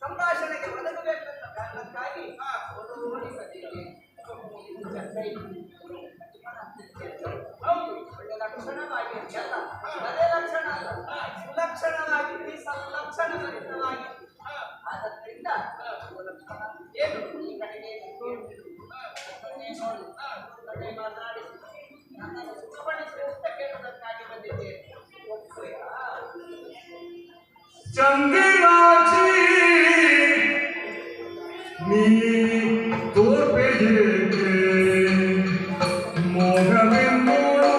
ಸಂಭಾಷಣೆಗೆ ಒದಗಬೇಕೆಂಬ ಕಾರಣಕ್ಕಾಗಿ ಒಳ್ಳೆ ಲಕ್ಷಣವಾಗಿ ಅದೇ ಲಕ್ಷಣ ಸುಲಕ್ಷಣವಾಗಿ ಸಂಲಕ್ಷಣವಾಗಿ ಆದ್ದರಿಂದ ಏನು ಈ ಕಡೆಗೆ ನೋಡಿ ಮಾತನಾಡಿ ನನ್ನನ್ನು ಸುಖಪಡಿಸಿ ಉತ್ತ ಕೇಳುವುದಕ್ಕಾಗಿ ಬಂದಿದ್ದೇನೆ. चंदिराची मी तोर पे जेके मोगले मोड़ो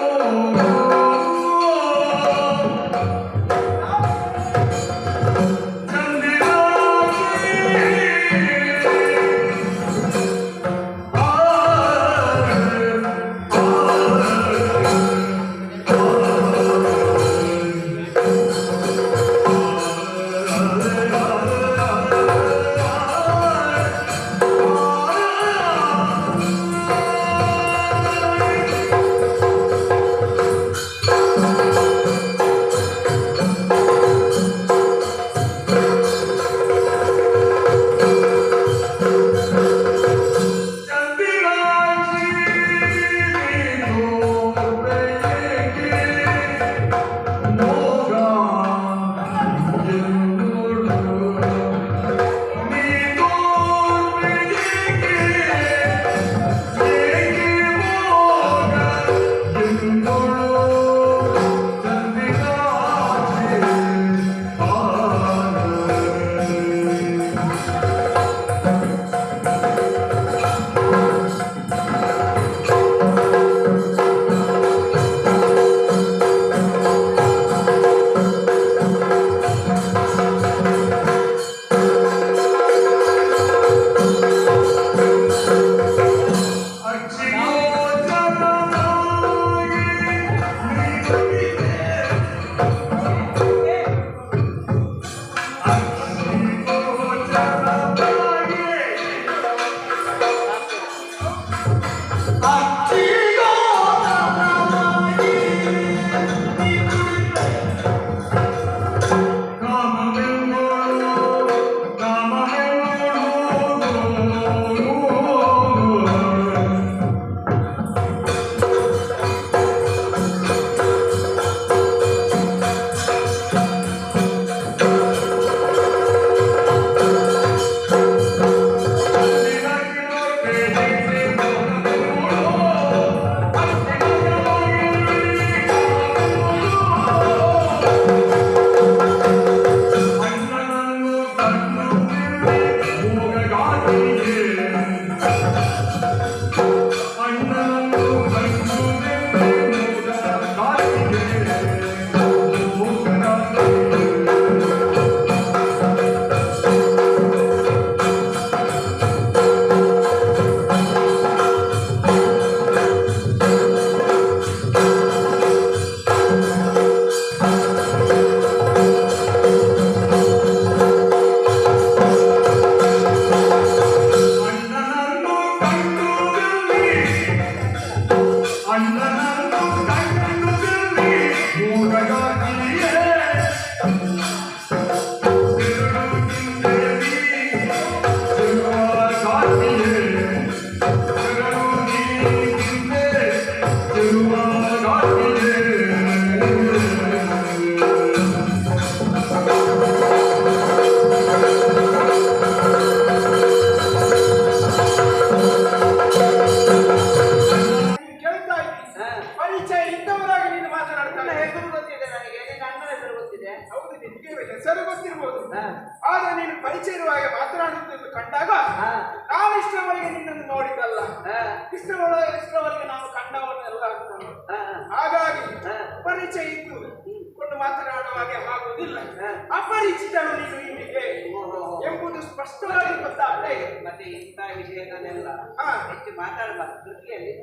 ಕೋಟೆಗೆ. ಮತ್ತೆ ಇಂಥ ವಿಷಯಗಳನ್ನೆಲ್ಲ ಹಾ. ಹೆಚ್ಚು ಮಾತಾಡಬಾರ್ದು ಕೃತಿಯಲ್ಲಿ.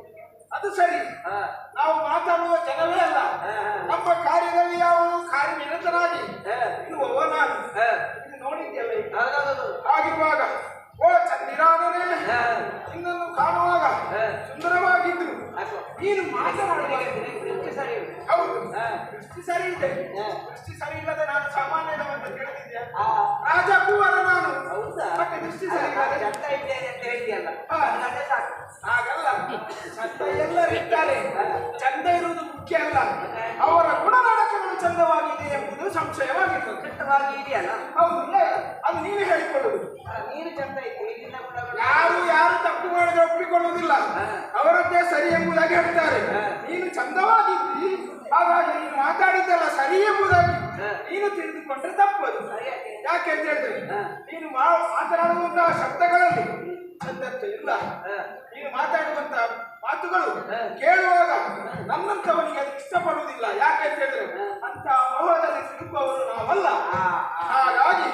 ಅದು ಸರಿ. ಹಾ. ನಾವು ಮಾತಾಡುವ ಜನವೇ ಅಲ್ಲ. ಹಾ. ನಮ್ಮ ಕಾರ್ಯದಲ್ಲಿ ಯಾವ ಕಾರ್ಯನಿರತರಾಗಿ ಹಾ. ಇರುವವ ನಾನು. ಹಾ. ಇದು ನೋಡಿದ್ಯಲ್ಲ ಈಗ. ಹೌದೌದು. ಆಗಿರುವಾಗ ಓ ಚಂದಿರಾನೇ ಹಾ. ನಿನ್ನನ್ನು ಕಾಣುವಾಗ ಹಾ. ಸುಂದರವಾಗಿದ್ರು. ಹಾಕು. ನೀನು ಮಾತನಾಡುವಾಗ ದೃಷ್ಟಿ ಸರಿ ಉಂಟು. ಹೌದು ಹಾ. ದೃಷ್ಟಿ ಸರಿ ಇದೆ. ಹಾ. ದೃಷ್ಟಿ ಸರಿ ಇಲ್ಲದೆ ನಾನು ಸಾಮಾನ್ಯನವಂತ ಕೇಳಿದ್ದೆ. ಆ, ರಾಜಕುಮಾರ ನಾನು. ಹೌದಾ? ಮತ್ತೆ ದೃಷ್ಟಿ ಸರಿ ಇಲ್ಲದೆ ಚಂದ ಇದ್ದೇನೆ ಅಂತ ಹೇಳ್ತೀಯಲ್ಲ. ಹಾ. ಅದೇ ಸಾಕು. ಹಾಗಲ್ಲ. ಚಂದ ಎಲ್ಲರಿದ್ದಾರೆ. ಚಂದ ಇರುವುದು ಮುಖ್ಯ ಅಲ್ಲ, ಅವರ ಗುಣನಡಕಗಳು ಚಂದವಾಗಿದೆ ಎಂಬುದು ಸಂಶಯವಾಗಿತ್ತು. ಕೆಟ್ಟವಾಗಿ ಇದೆಯಲ್ಲ. ಹೌದು ಅದು ನೀನು ಹೇಳಿಕೊಳ್ಳುವುದು. ನೀನು ಚಂದ ಇದ್ದೆ ನಿನ್ನ ಗುಣಗಳು. ಯಾರು ತಪ್ಪು ಮಾಡಿದ್ರೆ ಒಪ್ಪಿಕೊಳ್ಳುವುದಿಲ್ಲ. ಅವರದ್ದೇ ಸರಿ ಎಂಬುದಾಗಿ ಹೇಳ್ತಾರೆ. ನೀನು ಚಂದವಾಗಿದ್ದಿ, ಹಾಗಾಗಿ ನೀನು ಮಾತಾಡಿದ್ದೆಲ್ಲ ಸರಿ ಎಂಬುದಾಗಿ ನೀನು ತಿಳಿದುಕೊಂಡ್ರೆ ತಪ್ಪದು. ಯಾಕೆ ಅಂತ ಹೇಳಿದ್ರೆ ನೀನು ಮಾತನಾಡುವಂತಹ ಶಬ್ದಗಳಲ್ಲಿ ಚಂದತೆ ಇಲ್ಲ. ನೀನು ಮಾತಾಡುವಂತ ಮಾತುಗಳು ಕೇಳುವಾಗ ನನ್ನಂತವನಿಗೆ ಅದು ಇಷ್ಟಪಡುವುದಿಲ್ಲ. ಯಾಕೆ ಅಂತ ಹೇಳಿದ್ರೆ ಅಂತ ಮೋಹದಲ್ಲಿ ಸಿಲುಕುವವರು ನಾವಲ್ಲ. ಹಾಗಾಗಿ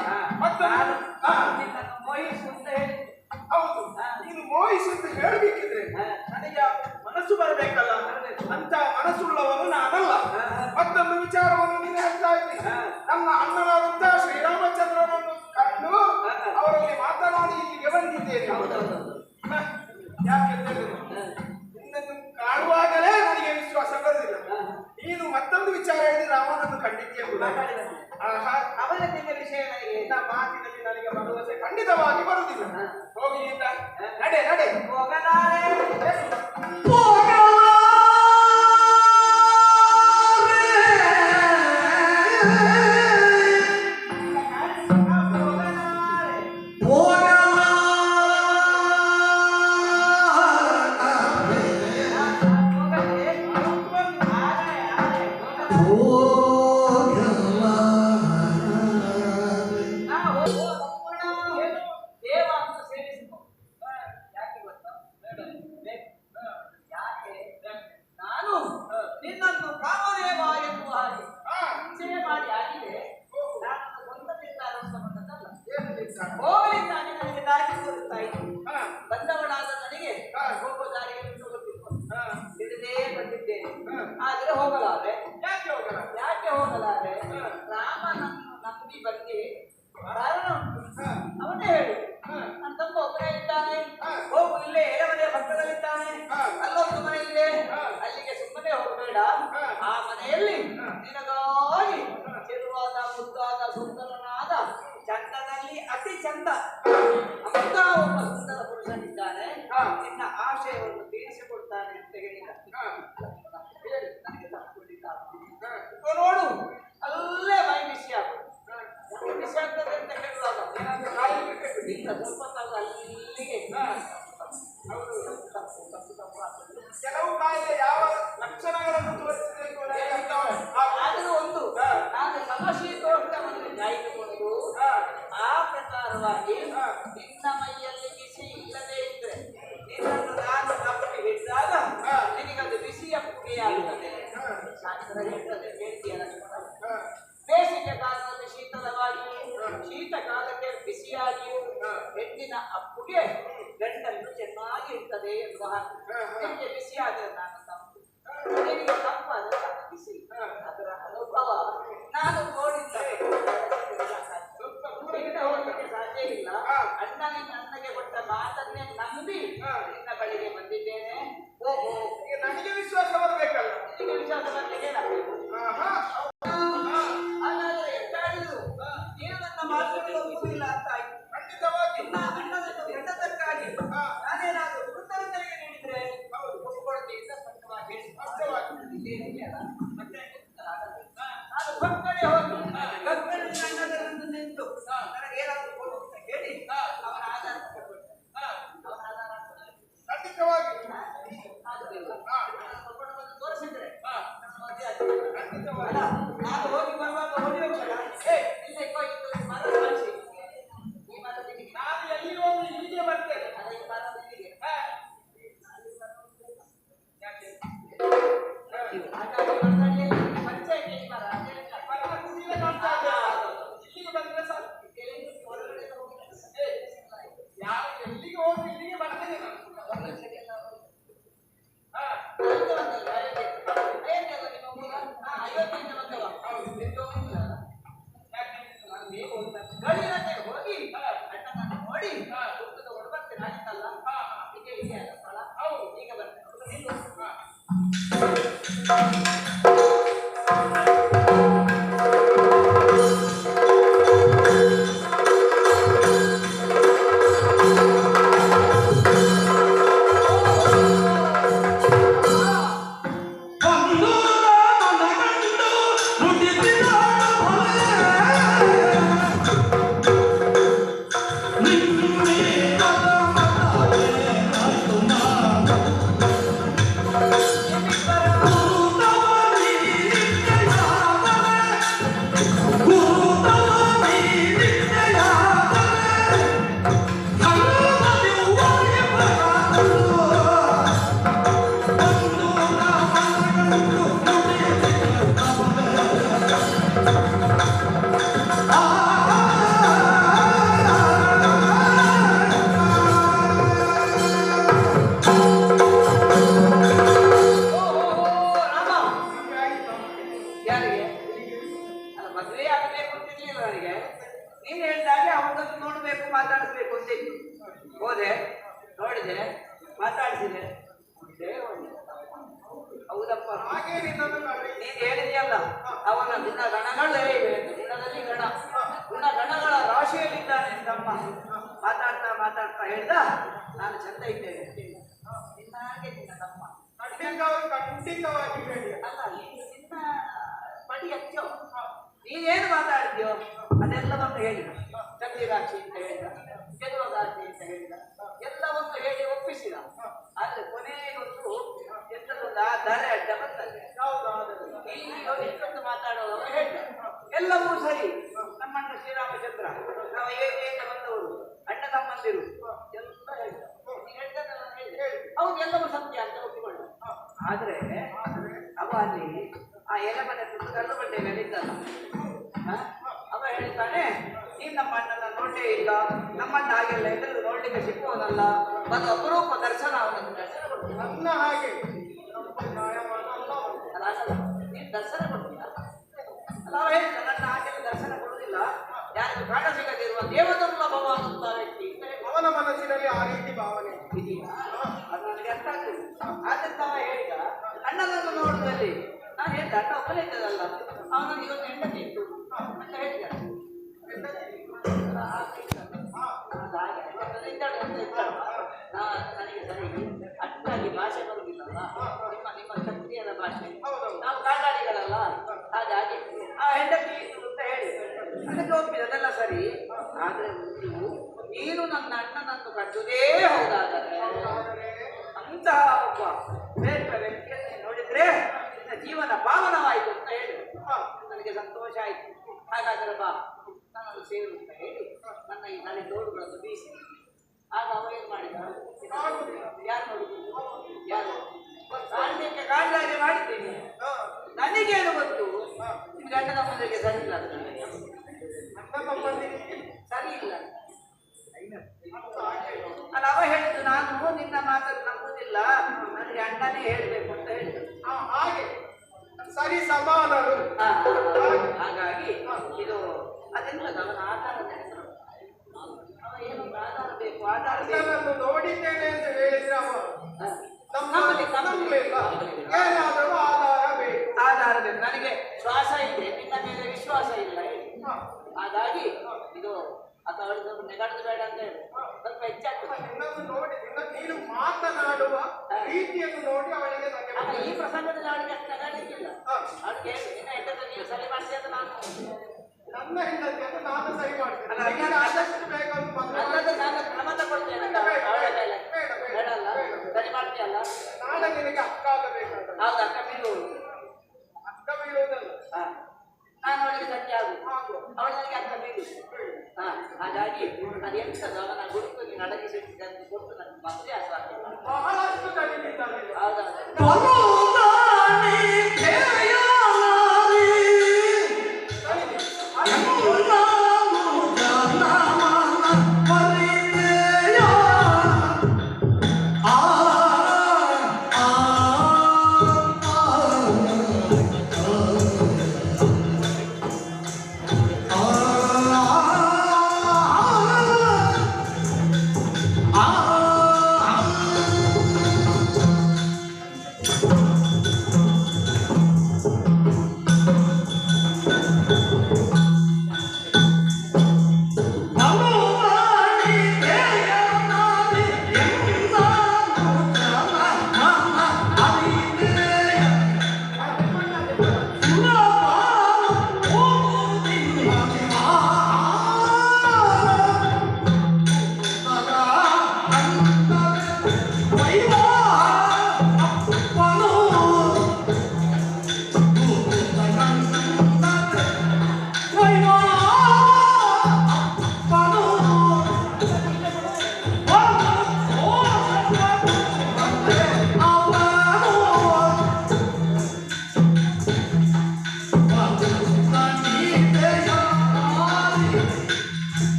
ನಿನ್ನನ್ನು ಮೋಹಿಸು ಅಂತ ಹೇಳಿ. ಹೌದು, ನೀನು ಮೋಹಿಸು ಅಂತ ಹೇಳಬೇಕಿದ್ರೆ ನನಗೆ ಮನಸ್ಸು ಬರಬೇಕಲ್ಲ. ಅಂತ ಮನಸ್ಸುಳ್ಳವನು ನಾನಲ್ಲ. ಮತ್ತೊಂದು ವಿಚಾರವನ್ನು ನೀನು ಹೇಳ್ತಾ ಇದ್ದೀನಿ. ನನ್ನ ಅಣ್ಣನಾದಂತಹ ಶ್ರೀರಾಮಚಂದ್ರನನ್ನು ಕಂಡು ಅವರಲ್ಲಿ ಮಾತನಾಡಿ ಇಲ್ಲಿಗೆ ಬಂದಿದ್ದೇನೆ. ಯಾಕೆ ನಿನ್ನನ್ನು ಕಾಣುವಾಗಲೇ ನನಗೆ ವಿಶ್ವಾಸ ಬರುವುದಿಲ್ಲ. ನೀನು ಮತ್ತೊಂದು ವಿಚಾರ ಹೇಳಿದ್ರೆ ರಾಮನನ್ನು ಕಂಡಿದ್ದೆ ಅವನತಿಗೆ ವಿಷಯ ನನಗೆ ನಿನ್ನ ಮಾತಿನಲ್ಲಿ ನನಗೆ ಭರವಸೆ ಖಂಡಿತವಾಗಿ ಬರುವುದಿಲ್ಲ. ಹೋಗಿ ನಡೆ ನಡೆ ಹೋಗಲಾರೆ. ನಿನ್ನನ್ನು ಕಾಮದೇವ ಎನ್ನುವ ಹಾಗೆ ನಿಶ್ಚಯ ಮಾಡಿ ಆಗಿದೆ. ನಾನು ಸ್ವಂತ ನಿರ್ಧಾರ ಬಂದದ್ದಲ್ಲ. ಹೋಗಲಿದ್ದಾನೆ ನನಗೆ ದಾರಿ ತೋರಿಸ್ತಾ ಇದ್ದೀನಿ. ಬಂದವನಾದ ನನಗೆ ಹೋಗೋ ದಾರಿಯನ್ನು ತೋರಿಸಿತ್ತು. ತಿಳಿದೇ ಬಂದಿದ್ದೇನೆ. ಆದರೆ ಹೋಗಲಾರೆ. ಯಾಕೆ ಹೋಗಲಾರೆ? ರಾಮನನ್ನು ನಂಬಿ ಬಂದಿ ಕಾರಣ ಉಂಟು. ಅವನೇ ಹೇಳಿ ನನ್ನ ತಮ್ಮ ಒಬ್ಬನೇ ಇದ್ದಾನೆ. ಹೋಗು, ಇಲ್ಲೇ ಎಡಮನೆಯ ಪಕ್ಕದಲ್ಲಿದ್ದಾನೆ. ಅಲ್ಲೊಂದು ಮನೆ ಇದೆ, ಅಲ್ಲಿಗೆ ಸುಮ್ಮನೆ ಹೋಗಬೇಡ. ಆ ಮನೆಯಲ್ಲಿ ನಿನಗಾಗಿ ಚೆಲುವಾದ ಮುದ್ದಾದ ಸುಂದರನಾದ ಚಂದದಲ್ಲಿ ಅತಿ ಚಂದ ಅಂತ ಒಬ್ಬ ಸುಂದರ ಪುರುಷನಿದ್ದಾನೆ. ನಿನ್ನ ಆಶಯವನ್ನು ತೀರಿಸಿಕೊಡ್ತಾನೆ ಅಂತ ಹೇಳಿದ. ನನಗೆ ತಪ್ಪಿಕೊಂಡಿದ್ದ ನೋಡು, ಅಲ್ಲೇ ಮೈ ಬಿಸಿ ಆಗುದು. ಬಿಸಿ ಆಗ್ತದೆ ಅಂತ ಹೇಳುವಾಗ ಈಗ ಸ್ವಲ್ಪ ಕಾಲ ಅಲ್ಲಿಗೆ ಕೆಲವು ಕಾಯಿಲೆ ಯಾವ ಲಕ್ಷಣಗಳನ್ನು ತೋರಿಸಬೇಕು ಆದರೂ ಒಂದು ನಾನು ಸಮಶೀತೋಷ್ಣವನ್ನು ಕಾಯ್ದುಕೊಂಡು ಆ ಪ್ರಕಾರವಾಗಿ ನಿನ್ನ ಮೈಯಲ್ಲಿ ಬಿಸಿ ಇಲ್ಲದೇ ಇದ್ರೆ ನಿನ್ನನ್ನು ನಾನು ತಪ್ಪಿ ಹಿಡಿದಾಗ ನಿನಗದು ಬಿಸಿಯ ಪುಡಿಯಾಗುತ್ತದೆ. ಶಾಸ್ತ್ರ ಹೇಳ್ತದೆ, ಹೇಳ್ತೀಯ ಲಕ್ಷ್ಮಣ. ಬೇಸಿಗೆ ಕಾಲದಲ್ಲಿ ಶೀತಲವಾಗಿಯೂ ಶೀತ ಕಾಲಕ್ಕೆ ಬಿಸಿಯಾಗಿಯೂ ಹೆಣ್ಣಿನ ಅಪ್ಪುಗೆ ಗಂಡನ್ನು ಚೆನ್ನಾಗಿ ಇರ್ತದೆ ಎನ್ನುವ ಹಾಗೆ. ನಿಮಗೆ ಬಿಸಿಯಾದರೆ ನಾನು ತಪ್ಪು, ನಿನಗೆ ತಪ್ಪಾದರೆ ನಾನು ಬಿಸಿ. ಅದರ ಅನುಭವ ನಾನು ನೋಡಿದ್ದರೆ ಹೋಗಲಿಕ್ಕೆ ಸಾಧ್ಯ ಇಲ್ಲ. ಅಣ್ಣನಿಗೆ ಕೊಟ್ಟ ಮಾತನ್ನೇ ನಂಬಿ ನಿನ್ನ ಬಳಿಗೆ ಬಂದಿದ್ದೇನೆ. ಹೋಗು. ನನಗೆ ವಿಶ್ವಾಸ ಬರಬೇಕಲ್ಲ. ನಿನಗೆ ವಿಶ್ವಾಸ ಬರಲಿಕ್ಕೆ ಏನಾಗಬೇಕು? ಹಾಗಾದರೆ ಎಷ್ಟಾಡಿದ್ರು ನೀನು ನನ್ನ ಮಾತುಗಳು ಒಪ್ಪುವುದಿಲ್ಲ ಅಂತ ಆಯ್ತು. ಖಂಡಿತವಾಗಿ ನಿನ್ನ ಅಣ್ಣನನ್ನು ಕೆಟ್ಟದಕ್ಕಾಗಿ ನಾನೇನಾದರೂ ವೃತ್ತವರಿಗೆ ನೀಡಿದ್ರೆ ಒಪ್ಪಿಕೊಳ್ಳುತ್ತೆ ಅಂತ ಸ್ಪಷ್ಟವಾಗಿ ಹೇಳಿ. ಮತ್ತೆ ನಾನು ಭಕ್ತರೇ ಹೋಗಿ ಭಕ್ತರಲ್ಲಿ ಅಣ್ಣದರನ್ನು ನಿಂತು ನನಗೆ ಏನಾದರೂ ಕೊಡು ಅಂತ ಹೇಳಿ ಅವನ ಆಧಾರ ತಗೊಂಡೆ. ಅವನ ಆಧಾರ ಮಾತಾಡಿದೆ ಮಾತಾಡಿಸಿದೆ ಹೌದಪ್ಪ. ಹಾಗೆ ನಿನ್ನನ್ನು ನೋಡಿ ನೀನು ಹೇಳಿದೆಯಲ್ಲ ಅವನ ಗುಣಗಣಗಳೇ ಇವೆ ಅಂತ. ಗುಣದಲ್ಲಿ ಗಣ ಗುಣಗಣಗಳ ರಾಶಿಯಲ್ಲಿದ್ದಾನೆ ತಮ್ಮ. ಮಾತಾಡ್ತಾ ಮಾತಾಡ್ತಾ ಹೇಳ್ದ ನಾನು ಚಂದ ಇದ್ದೇನೆ ನಿನ್ನ ಹಾಗೆ ನಿನ್ನ ತಮ್ಮ. ಖಂಡಿತವಾಗಿ ಹೇಳಿ. ಅಲ್ಲ ನಿನ್ನ ಬಡಿ ಹಚ್ಚೋ ನೀನೇನು ಮಾತಾಡಿದ್ಯೋ ಅದೆಲ್ಲವನ್ನು ಹೇಳಿದ. ಚಂದಿರಾಕ್ಷಿ ಅಂತ ಹೇಳಿದ, ಗೆಲುವದಾಕ್ಷಿ ಅಂತ ಹೇಳಿದ, ಎಲ್ಲವನ್ನು ಹೇಳಿ ಒಪ್ಪಿಸಿದ. ಆದ್ರೆ ಕೊನೆಗೊಂದು ಎಂತದೊಂದು ಆ ದರೆ ಅಡ್ಡ ಬರ್ತದೆ. ಈಗ ಎಷ್ಟೊಂದು ಮಾತಾಡೋದು ಹೇಳಿದ ಎಲ್ಲವೂ ಸರಿ. ನಮ್ಮಣ್ಣ ಶ್ರೀರಾಮಚಂದ್ರ ನಾವು ಏನೇನು ಬಂದವರು ಅಣ್ಣ ತಮ್ಮಂದಿರು ಎಲ್ಲ ಹೇಳಿದ. ಹೌದು ಎಲ್ಲವೂ ಸತ್ಯ ಅಂತ ಒಪ್ಪಿಕೊಳ್ಳ. ಆದ್ರೆ ಅವ ಅಲ್ಲಿ ಆ ಎಲೆಮನೆ ಕಲ್ಲು ಬಂಡೆ ಮೇಲೆ ಇದ್ದಲ್ಲ, ಅವ ಹೇಳ್ತಾನೆ ನೀನ್ ನಮ್ಮ ಅಣ್ಣನ ನೋಡೇ ಇಲ್ಲ, ನಮ್ಮಣ್ಣ ಹಾಗೆಲ್ಲ ಎಲ್ಲರೂ ನೋಡ್ಲಿಕ್ಕೆ ಸಿಕ್ಕುವುದಲ್ಲ, ಒಂದು ಅಪರೂಪ ದರ್ಶನ ಅವನನ್ನು ದರ್ಶನ ಕೊಡ್ತೀನಿ. ನನ್ನ ಹಾಗೆ ನೀನ್ ದರ್ಶನ ಕೊಡ್ತೀಯ ಅಲ್ಲ. ಅವ ಹೇಳ್ತಾನೆ ನನ್ನ ಹಾಗೆಲ್ಲ ದರ್ಶನ ಕೊಡುವುದಿಲ್ಲ, ಯಾರಿಗೂ ಪ್ರಾಣ ಸಿಗದಿರುವ ದೇವದುರ್ಲಭವಾದಂತ ವ್ಯಕ್ತಿ. ಅವನ ಮನಸ್ಸಿನಲ್ಲಿ ಆ ರೀತಿ ಭಾವನೆ ಇದೆಯಾ? ಅದು ನನಗೆ ಅರ್ಥ ಆಗ್ತದೆ. ಆದ್ರಿಂದ ಅವ ಹೇಳಿದ ಅಣ್ಣನನ್ನು ನೋಡುವುದಲ್ಲಿ ನಾನು ಹೇಳಿದ ಅಣ್ಣ ಒಬ್ಬನೇ ಇದ್ದದಲ್ಲ, ಅವನಿಗೆ ಇವತ್ತು ಹೆಂಡತಿ ಇತ್ತು ಅಂತ ಹೇಳಿದ. ನನಗೆ ಸರಿ ಅಷ್ಟಾಗಿ ಭಾಷೆ ಬರುವುದಿಲ್ಲಲ್ಲ, ನಿಮ್ಮ ಕ್ಷತ್ರಿಯರ ಭಾಷೆ, ನಾವು ಕಾಟಾಡಿಗಳಲ್ಲ, ಹಾಗಾಗಿ ಆ ಹೆಂಡತಿ ಇತ್ತು ಅಂತ ಹೇಳಿ ಅದಕ್ಕೆ ಒಪ್ಪಿದೆ. ಅದೆಲ್ಲ ಸರಿ. ಆದ್ರೆ ನೀನು ನನ್ನ ಅಣ್ಣನನ್ನು ಕಟ್ಟುವುದೇ ಹೌದಾದರೆ ಅಂತಹ ಒಬ್ಬ ಶ್ರೇಷ್ಠ ವ್ಯಕ್ತಿಯನ್ನು ನೋಡಿದ್ರೆ ನಿನ್ನ ಜೀವನ ಪಾವನವಾಯಿತು ಅಂತ ಹೇಳಿ ನನಗೆ ಸಂತೋಷ ಆಯಿತು. ಹಾಗಾದರೆ ಬಾ ನನ್ನನ್ನು ಸೇರು ಅಂತ ಹೇಳಿ ನನ್ನ ಈ ನಡೆ ತೋಳುಗಳನ್ನು ಬೀಸಿ. ಆಗ ಅವರೇನು ಮಾಡಿದ, ಯಾರು ನೋಡಿದ್ರು, ಯಾರು ಕಾಣಲಿಕ್ಕೆ ಕಾಣಲಾಗೆ ಮಾಡಿದ್ದೀನಿ. ನನಗೇನು ಗೊತ್ತು ನಿಮ್ಗೆ ಅಣ್ಣನ ಮುಂದೆಗೆ ಸರಿ ಇಲ್ಲ, ಸರಿ ಇಲ್ಲ ಅಲ್ಲ. ಅವ ಹೇಳಿದ್ದು ನಾನು ನಿನ್ನ ಮಾತನ್ನು ನಂಬುದಿಲ್ಲ, ನನಗೆ ಅಣ್ಣನೇ ಹೇಳಬೇಕು ಅಂತ ಹೇಳಿದ್ರು. ಹಾಗೆ ಸರಿ ಸಮಾನರು. ಹಾಗಾಗಿ ಇದು ಅದೆಂತದ ಅವನ ಆಧಾರದ ಹೆಸರು. ಅವ ಏನು ಆಧಾರ ಬೇಕು, ಆಧಾರ ಬೇಕು. ನೋಡಿದ್ದೇನೆ ಅಂತ ಹೇಳಿದ್ರೆ ಅವ ಏನಾದರೂ ಆಧಾರ ಬೇಕು, ಆಧಾರ ಬೇಕು. ನನಗೆ ಶ್ವಾಸ ಇದೆ, ನಿನ್ನ ಮೇಲೆ ವಿಶ್ವಾಸ ಇಲ್ಲ ಹೇಳಿ. ಹಾಗಾಗಿ ಇದು ಅಥವಾ ಅವಳಿಗೆ ನೆಗಾಡದು ಬೇಡ ಅಂತ ಹೇಳಿ ಸ್ವಲ್ಪ ಹೆಚ್ಚಾಗ್ತದೆ. ನೋಡಿ ನೀನು ಮಾತನಾಡುವ ರೀತಿಯನ್ನು ನೋಡಿ ಅವಳಿಗೆ ಈ ಪ್ರಸಂಗದಲ್ಲಿ ಅವಳಿಗೆ ಅಷ್ಟು ನೆಗಾಡಲಿಕ್ಕಿಲ್ಲ. ಅವಳಿಗೆ ನಿನ್ನ ಹೆಂಡತಿ ನೀವು ಸರಿ ಮಾಡ್ತೀಯ ಅಂತ ನಾನು ನನ್ನ ಹೆಂಡತಿಯನ್ನು ನಾನು ಸರಿ ಮಾಡ್ತೇನೆ. ಆದಷ್ಟು ಬೇಗ ನಾನು ಕ್ರಮ ತಗೊಳ್ತೇನೆ ಅವಳ ಮೇಲೆ. ಬೇಡಲ್ಲ ಸರಿ ಮಾಡ್ತೀಯಲ್ಲ, ನಾಳೆ ನಿನಗೆ ಅಕ್ಕ ಆಗಬೇಕಾದ. ಹೌದು, ಅಕ್ಕ ಬೀಳುವುದು. ಅಕ್ಕ ಬೀಳುವುದಲ್ಲ, ನಾನು ಅವಳಿಗೆ ಸತ್ಯ ಆಗುದು, ಅವಳು ನನಗೆ ಅಕ್ಕ ಬೀಳುದು. ಹಾಗಾಗಿ ಅದೆಂತದ ಅವನ ಗುರುತು ನಡಗಿಸಿದಂತೆ ಕೊಟ್ಟು ನನಗೆ ಮದುವೆ ಆಗುವ ಬಹಳಷ್ಟು ತಡೆದಿದ್ದಾನೆ. ಹೌದಾ? Ah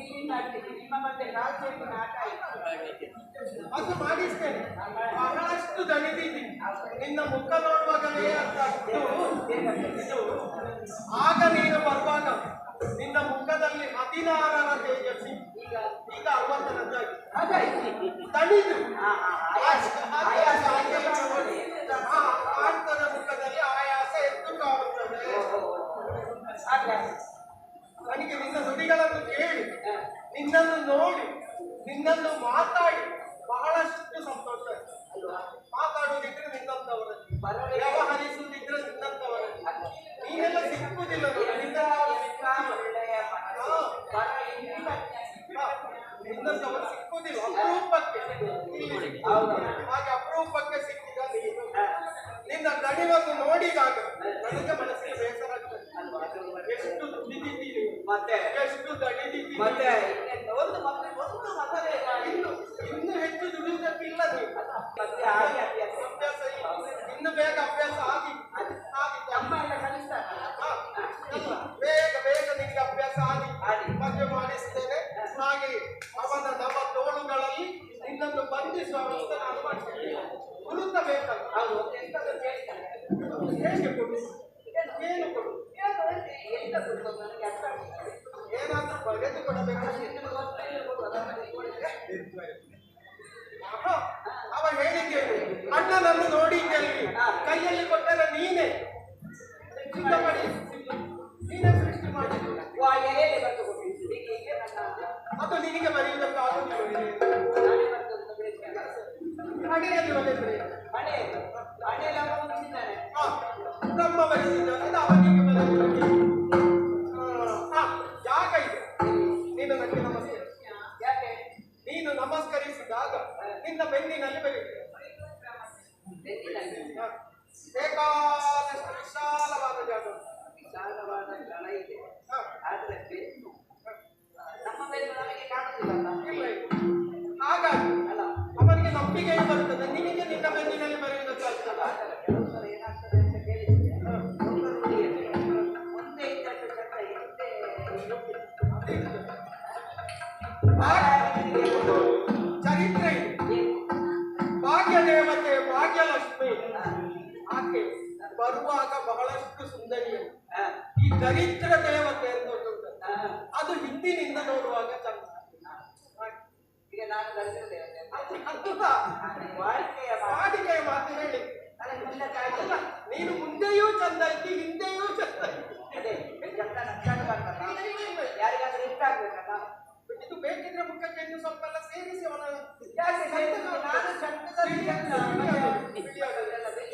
ಇಲ್ಲಿಂದ ಆಗ್ತಿದೆ. ನಿಮ್ಮ ಮತ್ತೆ ರಾಜ್ಯಕ್ಕೆ ಆಟ ಆಯ್ತು. ಅದು ಮಾಡಿಸ್ತೇನೆ. ಬಹಳಷ್ಟು ದಣಿದಿದ್ದೀನಿ. ನಿನ್ನ ಮುಖ ನೋಡುವಾಗಲೇ ಅರ್ಥ ಆಗ್ತು. ಇದು ಆಗ ನೀನು ಬರುವಾಗ ನಿನ್ನ ಮುಖದಲ್ಲಿ 16ರ ತೇಜಸ್ಸಿ, ಈಗ 60ರದ್ದಾಗಿ ತಣಿದು ಕಾಣ್ತದ ಮುಖದಲ್ಲಿ ಆಯಾಸ ಎದ್ದು ಕಾಣುತ್ತದೆ. ನನಗೆ ನಿನ್ನ ನುಡಿಗಳನ್ನು ಕೇಳಿ, ನಿನ್ನನ್ನು ನೋಡಿ, ನಿನ್ನನ್ನು ಮಾತಾಡಿ ಬಹಳಷ್ಟು ಸಂತೋಷ ಆಯ್ತು. ಮಾತಾಡುವುದಿದ್ರೆ ನಿನ್ನಂತವರಲ್ಲಿ, ವ್ಯವಹರಿಸುವುದಿದ್ರೆ ನಿನ್ನಂತವರಲ್ಲಿ. ನೀನೆಲ್ಲ ಸಿಕ್ಕುವುದಿಲ್ಲ. ನಿನ್ನಂತವರು ಸಿಕ್ಕುವುದಿಲ್ಲ. ಅಪರೂಪಕ್ಕೆ ಹಾಗೆ ಅಪರೂಪಕ್ಕೆ ಸಿಕ್ಕಿದ ನೀನು ನಿನ್ನ ದಣಿವನ್ನು ನೋಡಿದಾಗ ನನಗೆ ಮನಸ್ಸಿಗೆ ಬೇಸರ ಆಗ್ತದೆ. ಎಷ್ಟು ದುಡಿದಿದ್ದೀರಿ, ಮತ್ತೆ ಎಷ್ಟು ದಣಿದಿದ್ದೀರಿ, ಮತ್ತೆ ಒಂದು ಮಗನೇ ಇನ್ನು ಹೆಚ್ಚು ದುಡಿಯುವುದಕ್ಕಿಲ್ಲ ನೀವು. ಅಭ್ಯಾಸ ಇನ್ನು ಬೇಗ ಅಭ್ಯಾಸ ಆಗಿ ಅಮ್ಮ ಎಲ್ಲ ಕಲಿಸ್ತಾರೆ. ಬೇಗ ಬೇಗ ನಿನಗೆ ಅಭ್ಯಾಸ ಆಗಿ ಮದುವೆ ಮಾಡಿಸ್ತೇನೆ. ಹಾಗೆ ಅವನ ನಮ್ಮ ತೋಳುಗಳಲ್ಲಿ ನಿನ್ನನ್ನು ಬಂಧಿಸುವ ವ್ಯವಸ್ಥೆ ನಾನು ಮಾಡ್ತೇನೆ. ಗುರುತ ಬೇಕಲ್ಲ, ಅದು ಎಂತದ್ದು ಹೇಳ್ತಾರೆ. ಹೇಗೆ ಕೊಡು, ಏನು ಕೊಡು, ಎಂತ ಕೊಡು ನನಗೆ ಅರ್ಥ ಆಗ್ತದೆ. ಏನಾದ್ರೂ ಬರೆದು ಕೊಡಬೇಕು. ಅವ ಹೇಳಿದ್ದೇನೆ, ಅಣ್ಣನನ್ನು ನೋಡಿದ್ದೇನೆ, ಕೈಯಲ್ಲಿ ಕೊಟ್ಟರೆ ನೀನೇ ಸಿದ್ಧಪಡಿ, ನೀನೇ ಸೃಷ್ಟಿ ಮಾಡಿದ್ದು. ಅದು ನಿನಗೆ ಬರೆಯುವುದಕ್ಕಾಗುವುದಿಲ್ಲ. ಹಣೆಯಲ್ಲಿ ಬರೆದರೆ ಬ್ರಹ್ಮ ಬರೆದಿದ್ದಾನೆ, ಅದು ಅವನಿಗೆ ಬರೆಯುವುದು. ಜಾಗ ಇದೆ. ನೀನು ನನಗೆ ನಮಸ್ಕಾರ, ಯಾಕೆ ನೀನು ನಮಸ್ಕರಿಸಿದಾಗ ನಿನ್ನ ಬೆನ್ನಿನಲ್ಲಿ ಬರೆಯುತ್ತೆ. ಬೇಕಾದಷ್ಟು ವಿಶಾಲವಾದ ಜಾಗ, ವಿಶಾಲವಾದ ಸ್ಥಳ ಇದೆ. ಆದ್ರೆ ನಮ್ಮ ಬೆನ್ನು ನಮಗೆ ಕಾಣುವುದಿಲ್ಲ. ಹಾಗಾಗಿ ಅಲ್ಲ, ಅವನಿಗೆ ನಂಬಿಕೆಯೇ ಬರ್ತದೆ. ನಿನಗೆ ನಿನ್ನ ಬೆನ್ನಿನಲ್ಲಿ ಬರೆಯುವುದಕ್ಕಾಗ್ತದ? ಕೆಲವೊಂದು ಏನಾಗ್ತದೆ ಅಂತ ಕೇಳಿದ್ರೆ ಮುಂದೆ ಇದ್ದಷ್ಟು ಚಂದ ಚರಿತ್ರೆ ಭಾಗ್ಯ ದೇವತೆ ಭಾಗ್ಯಲಕ್ಷ್ಮಿ ಆಕೆ ಬರುವಾಗ ಬಹಳಷ್ಟು ಸುಂದರಿಯರು. ಈ ದರಿದ್ರ ದೇವತೆ ಅಂತ ಅದು ಹಿಂದಿನಿಂದ ನೋಡುವಾಗ ಚಂದ. ಈಗ ನಾನು ದರಿದ್ರ ದೇವತೆ ವಾಡಿಕೆಯ ಮಾತು ಹೇಳಿ. ನೀನು ಮುಂದೆಯೂ ಚಂದ ಇದ್ದಿ, ಹಿಂದೆಯೂ ಚಂದ ಯಾರಿಗಾದ್ರೂ ಇಷ್ಟ ಆಗ್ಬೇಕಲ್ಲ. ಇದು ಬೇಕಿದ್ರೆ ಮುಖಕ್ಕೆ ಇನ್ನು ಸ್ವಲ್ಪ ಎಲ್ಲ ಸೇರಿಸಿ ಅವನ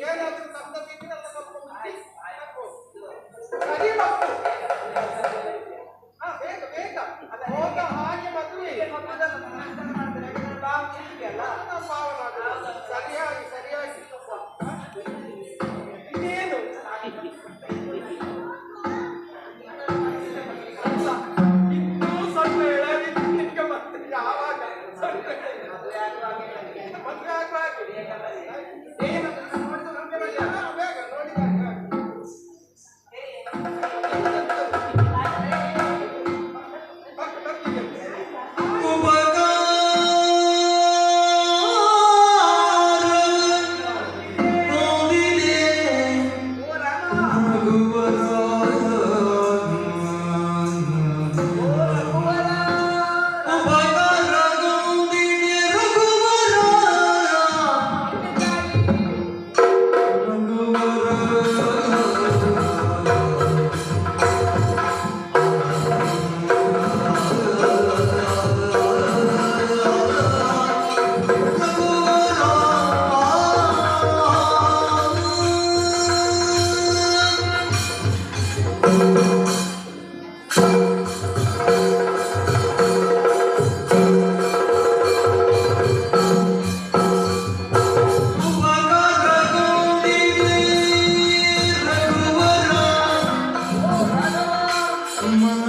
ಏನಾದ್ರೂ ಸಂತತಿಲ್ಲ ಸ್ವಲ್ಪ ಬೇಗ ಬೇಗ ಹೋಗ ಹಾಗೆ ಮದುವೆ ಸರಿಯಾಗಿ ಸರಿಯಾಗಿ ಇನ್ನೇನು ಇನ್ನೂ ಸ್ವಲ್ಪ ಎಳದಿದ್ದಕ್ಕೆ ಮತ್ತೆ ಯಾವಾಗ ಮದುವೆ ಆಗುವಾಗ ಏನು ಬೇಗ ನೋಡಿದಾಗ Come on.